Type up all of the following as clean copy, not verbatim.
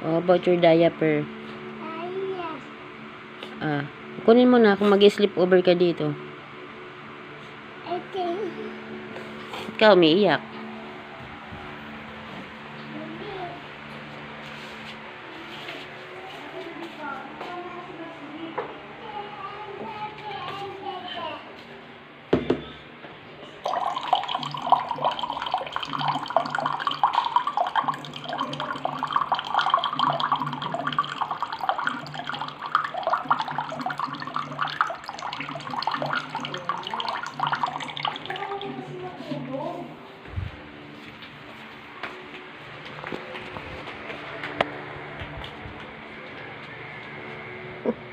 Oh, about your diaper. Kunin mo na kung mag-sleep over ka dito. Ikaw, umiiyak.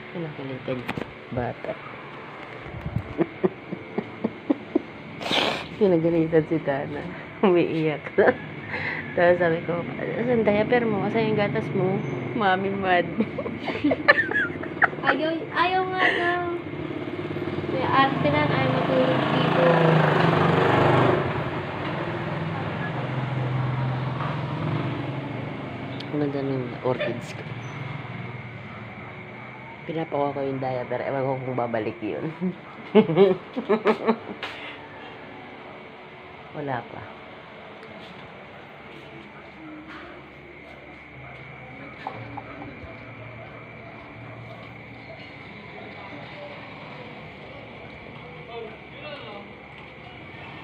Pinakilitan bata. Pinagalitan si Tana. Umiiyak na. Tapos sabi ko, asan diaper mo? Asan yung gatas mo? Mami mad. Ayaw nga daw. May arte na ayaw matulog dito. Ang ganda ng orchids ko. Pinapakuha ko yung diaper. Ewan ko kung babalik yun. Wala pa.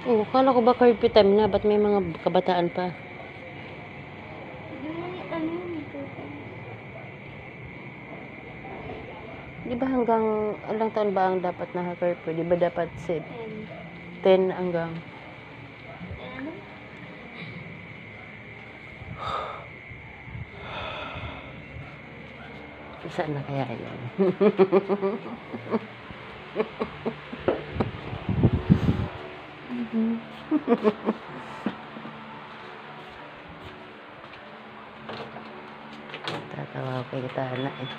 Oh, kala ko ba curfew time na? Ba't may mga kabataan pa? Di ba hanggang ilang taon ba ang dapat naka-curfew? Di ba dapat 10 hanggang? Saan na kaya yan? Tatawa ko kay Tana eh.